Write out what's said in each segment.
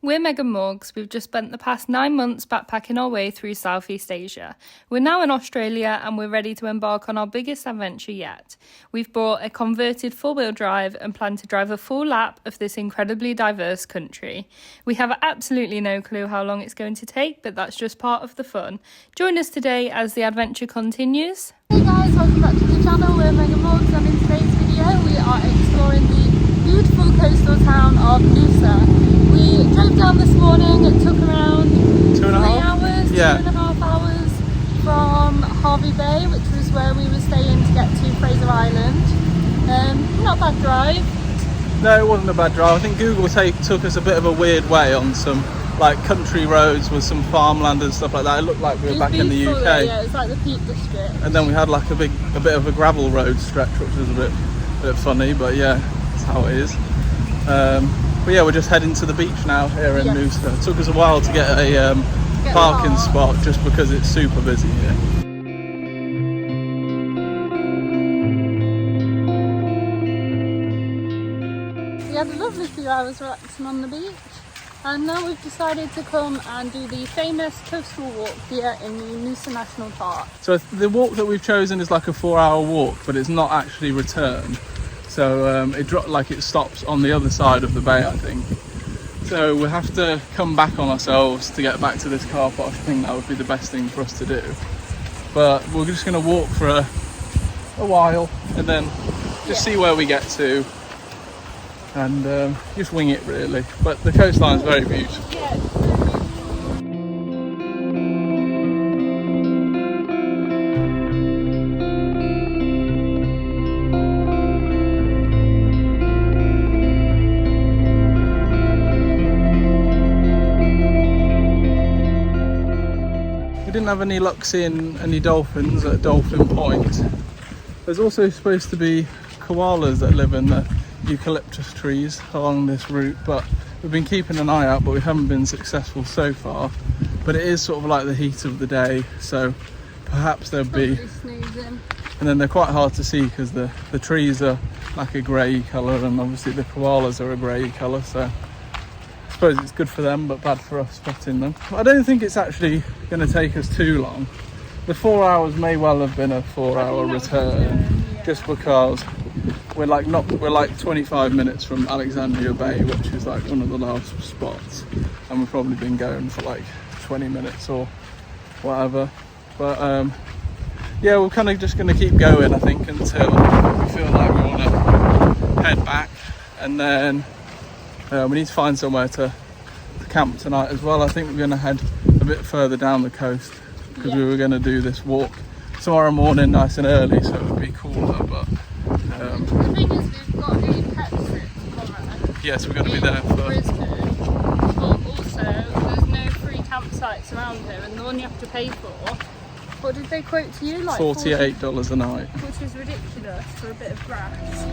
We're Megan Morgs. We've just spent the past 9 months backpacking our way through Southeast Asia. We're now in Australia and we're ready to embark on our biggest adventure yet. We've bought a converted four-wheel drive and plan to drive a full lap of this incredibly diverse country. We have absolutely no clue how long it's going to take, but that's just part of the fun. Join us today as the adventure continues. Hey guys, welcome back to the channel. We're Megan Morgs and in today's video we are exploring the beautiful coastal town of NOOSA. We drove down this morning. It took around 2.5 hours, 2.5 hours from Harvey Bay, which was where we were staying to get to Fraser Island. Not a bad drive. No, it wasn't a bad drive. I think Google took us a bit of a weird way on some like country roads with some farmland and stuff like that. It looked like we were back in the UK. Yeah, it was like the Peak District. And then we had like a bit of a gravel road stretch, which was a bit funny, but yeah, that's how it is. But yeah, we're just heading to the beach now here in NOOSA. It took us a while to get a parking spot just because it's super busy here. We had a lovely few hours relaxing on the beach, and now we've decided to come and do the famous coastal walk here in the NOOSA National Park. So the walk that we've chosen is like a 4-hour walk, but it's not actually returned. So it stops on the other side of the bay, I think. So we'll have to come back on ourselves to get back to this car park. I think that would be the best thing for us to do. But we're just going to walk for a while and then just see where we get to and just wing it really. But the coastline is very beautiful. Yeah. We didn't have any luck seeing any dolphins at Dolphin Point. There's also supposed to be koalas that live in the eucalyptus trees along this route, but we've been keeping an eye out, but we haven't been successful so far. But it is sort of like the heat of the day, so perhaps there'll be. And then they're quite hard to see because the trees are like a grey colour, and obviously the koalas are a grey colour, so I suppose it's good for them but bad for us spotting them. I don't think it's actually going to take us too long. The 4 hours may well have been a 4-hour return, just because we're like 25 minutes from Alexandria Bay, which is like one of the last spots, and we've probably been going for like 20 minutes or whatever. But yeah, we're kind of just going to keep going, I think, until we feel like we want to head back, and then we need to find somewhere to camp tonight as well. I think we're going to head a bit further down the coast because we were going to do this walk tomorrow morning nice and early, so it would be cooler. But the thing is, we've got a pet trip tomorrow. Yes, we're going to be there for Brisbane, but also there's no free campsites around here, and the one you have to pay for, what did they quote to you? Like $48 a night, which is ridiculous for a bit of grass.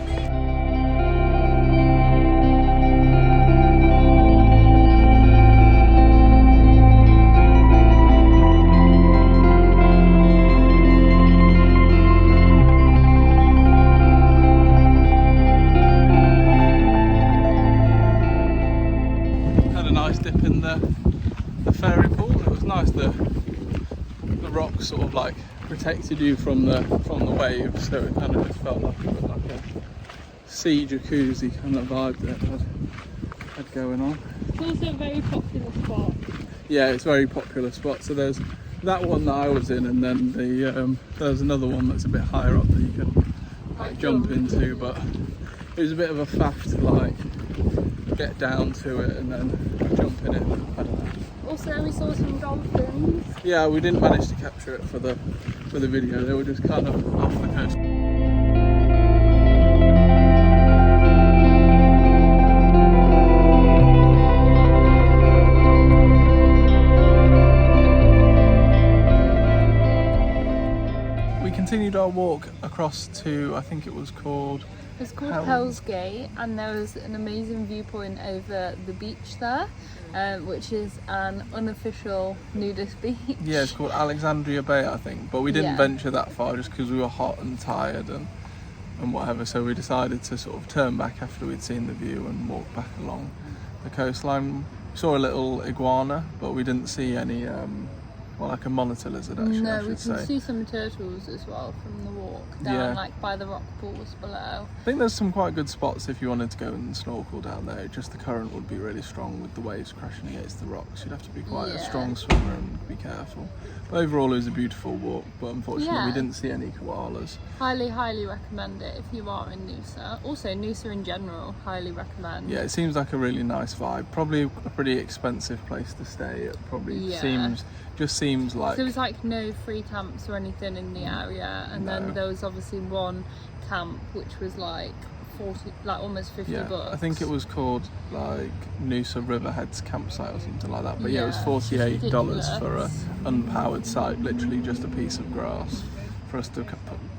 dip in the fairy pool. It was nice. The rocks sort of like protected you from the waves, so it kind of just felt like a bit like a sea jacuzzi kind of vibe that it had going on. It's also a very popular spot. Yeah, it's a very popular spot. So there's that one that I was in, and then there's another one that's a bit higher up that you can like jump into, but it was a bit of a faff to like get down to it and then jump in it. I don't know. Also, we saw some dolphins. Yeah, we didn't manage to capture it for the video. They were just kind of off the coast. We continued our walk across to, I think it was called... It's called Hell's Gate, and there was an amazing viewpoint over the beach there, which is an unofficial nudist beach. Yeah, it's called Alexandria Bay, I think, but we didn't venture that far just because we were hot and tired and whatever, so we decided to sort of turn back after we'd seen the view and walk back along the coastline. saw a little iguana, but we didn't see any well, like a monitor lizard actually. No, I we should can say. see some turtles as well from the walk down, Yeah. like by the rock pools below. I think there's some quite good spots if you wanted to go and snorkel down there. Just the current would be really strong with the waves crashing against the rocks. You'd have to be quite a strong swimmer and be careful. But overall, it was a beautiful walk. But unfortunately, we didn't see any koalas. Highly recommend it if you are in Noosa. Also, Noosa in general, highly recommend. Yeah, it seems like a really nice vibe. Probably a pretty expensive place to stay. It probably seems like. There was like no free camps or anything in the area, and then there was obviously one camp which was like 40, like almost 50 bucks. I think it was called like Noosa Riverheads campsite or something like that. But yeah, it was $48 for a unpowered site, literally just a piece of grass for us to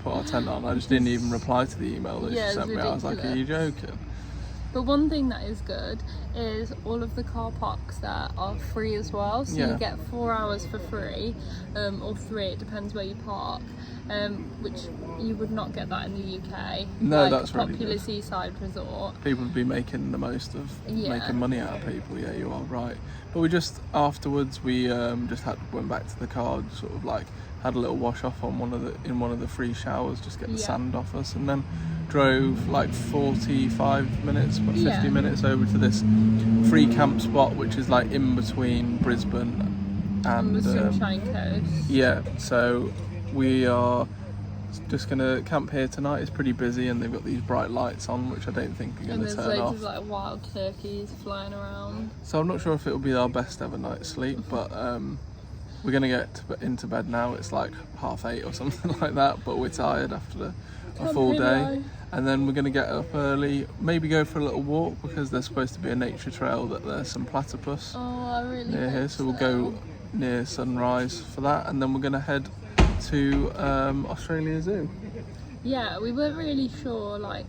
put our tent on. I just didn't even reply to the email that she sent me. I was like, are you joking? But one thing that is good is all of the car parks there are free as well. So you get 4 hours for free, or 3, it depends where you park, which you would not get that in the UK. No, like that's really popular good. seaside resort. People would be making the most of making money out of people. Yeah, you are right. But we just afterwards we went back to the car, sort of like had a little wash off on one of the free showers, just get the sand off us, and then drove like 45 minutes, but 50 minutes over to this free camp spot, which is like in between Brisbane and the Sunshine Coast. Yeah, so we are just gonna camp here tonight. It's pretty busy, and they've got these bright lights on, which I don't think are gonna turn off. And there's loads of like wild turkeys flying around. So I'm not sure if it'll be our best ever night's sleep, but we're gonna get into bed now. It's like 8:30 or something like that, but we're tired after a full day. And then we're going to get up early, maybe go for a little walk, because there's supposed to be a nature trail that there's some platypus near here, so we'll go near sunrise for that, and then we're going to head to Australia Zoo. Yeah, we weren't really sure like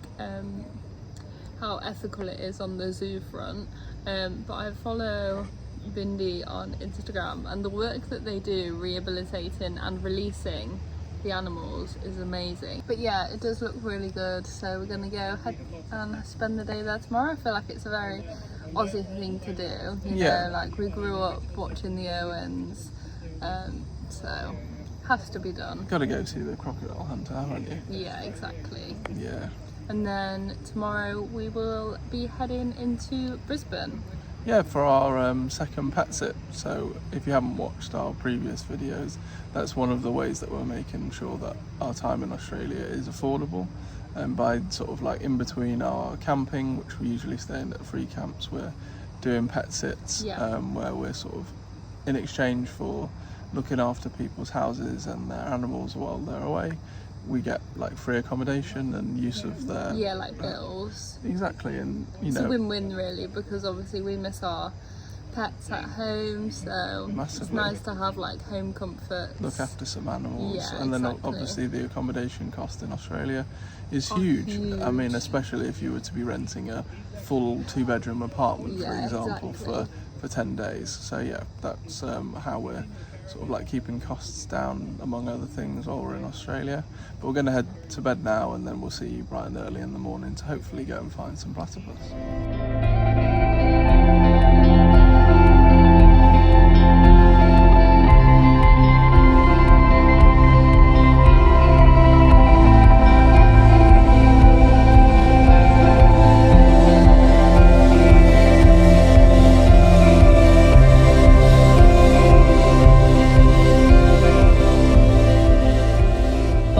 how ethical it is on the zoo front, but I follow Bindi on Instagram, and the work that they do rehabilitating and releasing the animals is amazing. But yeah, it does look really good, so we're gonna go ahead and spend the day there tomorrow. I feel like it's a very Aussie thing to do, you know, like we grew up watching the Owens, so has to be done. Gotta go see the crocodile hunter, haven't you? Yeah, exactly. Yeah. And then tomorrow we will be heading into Brisbane. Yeah, for our second pet sit. So if you haven't watched our previous videos, that's one of the ways that we're making sure that our time in Australia is affordable. And by sort of like in between our camping, which we usually stay in at free camps, we're doing pet sits, where we're sort of in exchange for looking after people's houses and their animals while they're away. We get like free accommodation and use of their like bills. Exactly, and you know, it's a win-win really, because obviously we miss our pets at home, so massively. It's nice to have like home comforts. Look after some animals, and then obviously the accommodation cost in Australia is huge. I mean, especially if you were to be renting a full 2-bedroom apartment, for example, for 10 days. So yeah, that's how we're sort of like keeping costs down, among other things, while we're in Australia. But we're going to head to bed now, and then we'll see you bright and early in the morning to hopefully go and find some platypus.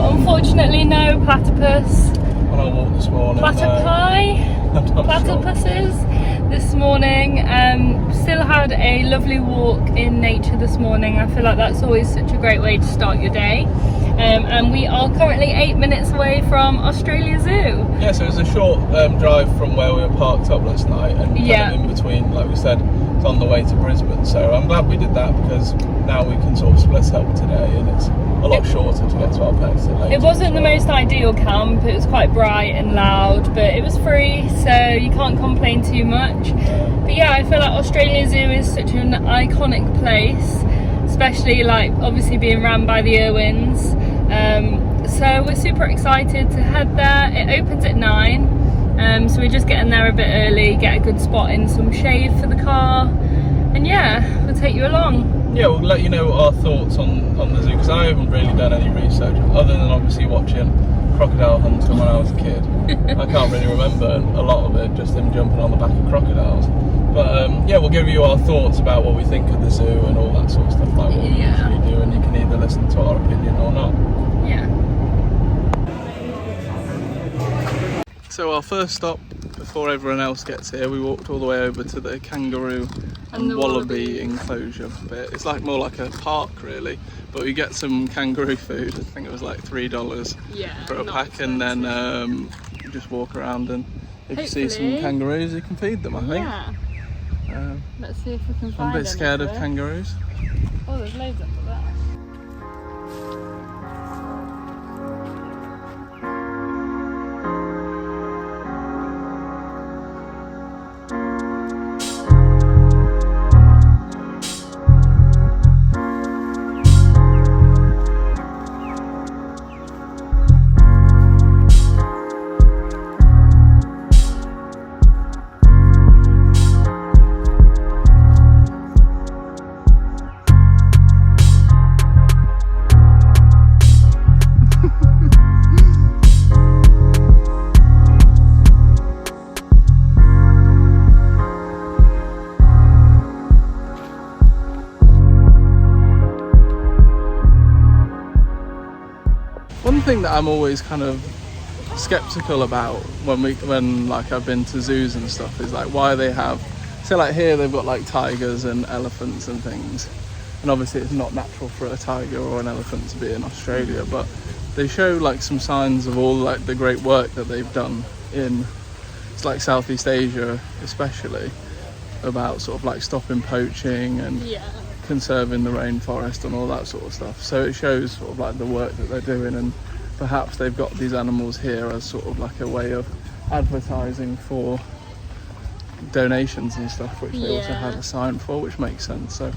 Unfortunately, no platypus. On our walk this morning, platypuses this morning. Still had a lovely walk in nature this morning. I feel like that's always such a great way to start your day. And we are currently 8 minutes away from Australia Zoo. Yeah, so it was a short drive from where we were parked up last night, and kind of in between, like we said, it's on the way to Brisbane. So I'm glad we did that, because now we can sort of split up today, and it's a lot shorter to get to our place. It wasn't the most ideal camp. It was quite bright and loud, but it was free, so you can't complain too much. But yeah, I feel like Australia Zoo is such an iconic place, especially like obviously being run by the Irwins. So we're super excited to head there. It opens at 9, so we're just getting there a bit early, get a good spot in some shade for the car, take you along. Yeah, we'll let you know our thoughts on the zoo, because I haven't really done any research other than obviously watching crocodile hunting when I was a kid. I can't really remember a lot of it, just him jumping on the back of crocodiles. But yeah, we'll give you our thoughts about what we think of the zoo and all that sort of stuff, like what we usually do, and you can either listen to our opinion or not. Yeah. So our first stop, before everyone else gets here, we walked all the way over to the kangaroo and wallaby enclosure bit. It's like more like a park really, but we get some kangaroo food. I think it was like $3 for a pack, and then you just walk around, and if you see some kangaroos you can feed them, I think. Yeah. Let's see if we can find I'm a bit scared of kangaroos. Oh, there's loads up there. One thing that I'm always kind of skeptical about when like I've been to zoos and stuff is like why they have, say like here they've got like tigers and elephants and things, and obviously it's not natural for a tiger or an elephant to be in Australia, but they show like some signs of all like the great work that they've done in, it's like Southeast Asia especially, about sort of like stopping poaching and conserving the rainforest and all that sort of stuff. So it shows sort of like the work that they're doing, and perhaps they've got these animals here as sort of like a way of advertising for donations and stuff, which they also had a sign for, which makes sense. So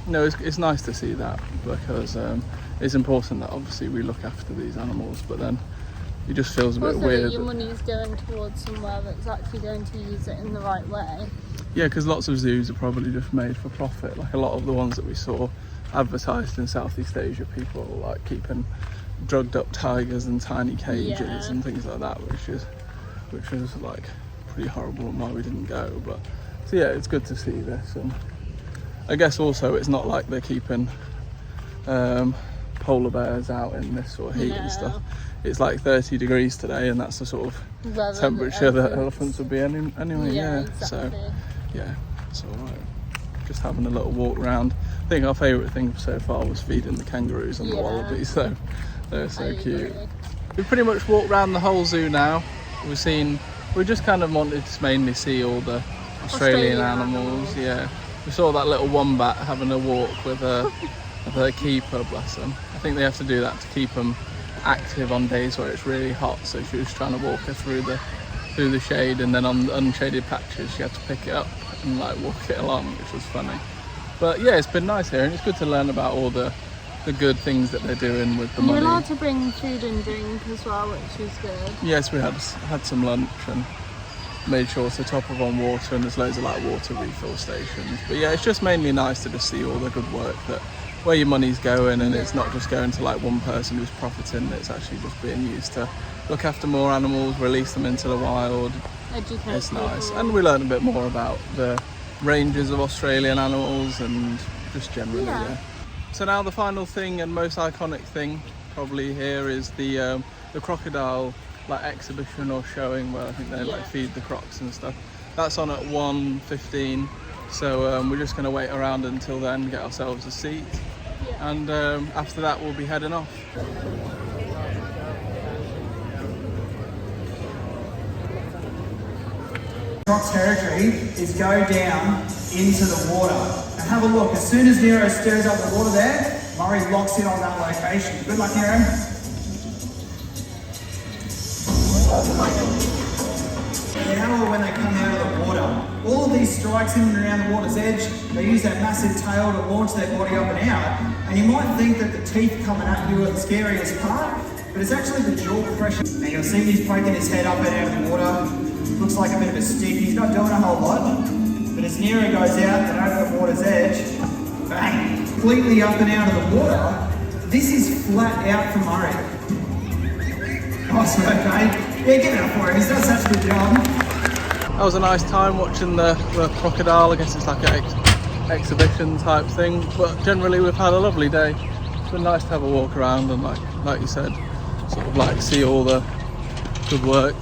no, it's nice to see that, because it's important that obviously we look after these animals, but then it just feels a bit weird that your money is going towards somewhere that's actually going to use it in the right way. Yeah, because lots of zoos are probably just made for profit. Like a lot of the ones that we saw advertised in Southeast Asia, people are like keeping drugged up tigers in tiny cages and things like that, which is like pretty horrible, and why we didn't go. But so yeah, it's good to see this, and I guess also it's not like they're keeping polar bears out in this sort of heat and stuff. It's like 30 degrees today, and that's the sort of temperature that elephants would be in anyway. Exactly. So yeah, it's alright. Just having a little walk around. I think our favourite thing so far was feeding the kangaroos and the wallabies, so they're so cute. We've pretty much walked around the whole zoo now. We just kind of wanted to mainly see all the Australian animals. Yeah, we saw that little wombat having a walk with her keeper, bless them. I think they have to do that to keep them active on days where it's really hot, so she was trying to walk her through the shade, and then on the unshaded patches she had to pick it up and like walk it along, which was funny. But yeah, it's been nice here, and it's good to learn about all the good things that they're doing with the money. You're allowed to bring food and drink as well, which is good. Yes, we had some lunch and made sure to top up on water, and there's loads of like water refill stations. But yeah, it's just mainly nice to just see all the good work, that where your money's going, and it's not just going to like one person who's profiting, it's actually just being used to look after more animals, release them into the wild. Educate it's nice people. And we learned a bit more about the ranges of Australian animals and just generally. So now the final thing and most iconic thing probably here is the crocodile like exhibition or showing, where I think they like feed the crocs and stuff. That's on at 1:15, so we're just going to wait around until then, get ourselves a seat, and after that we'll be heading off. Croc's territory is go down into the water. And have a look, as soon as Nero stirs up the water there, Murray locks in on that location. Good luck, Nero. Now when they come out of the water, all of these strikes in and around the water's edge, they use that massive tail to launch their body up and out. And you might think that the teeth coming at you are the scariest part, but it's actually the jaw pressure. Now you'll see he's poking his head up and out of the water. Looks like a bit of a stick. He's not doing a whole lot, but as Nero goes out and over the water's edge, completely up and out of the water. This is flat out for Murray. Awesome, okay. Yeah, give it up for him. He's done such a good job. That was a nice time watching the crocodile. I guess it's like an exhibition type thing, but generally we've had a lovely day. It's been nice to have a walk around and like you said, sort of like see all the good work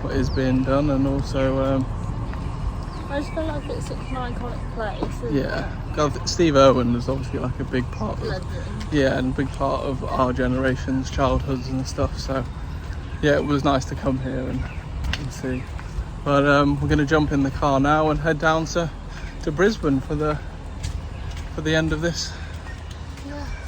what is being done, and also I just feel like it's such an iconic place. yeah, Steve Irwin is obviously like a big part of and a big part of our generation's childhoods and stuff, so yeah, it was nice to come here and see. But we're going to jump in the car now and head down to Brisbane for the end of this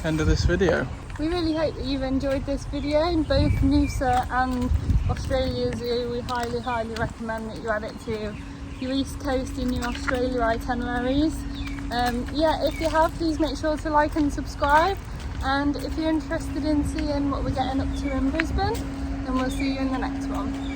video. We really hope that you've enjoyed this video. In both NOOSA and Australia Zoo, we highly recommend that you add it to your East Coast and your Australia itineraries. Yeah, if you have, please make sure to like and subscribe, and if you're interested in seeing what we're getting up to in Brisbane, then we'll see you in the next one.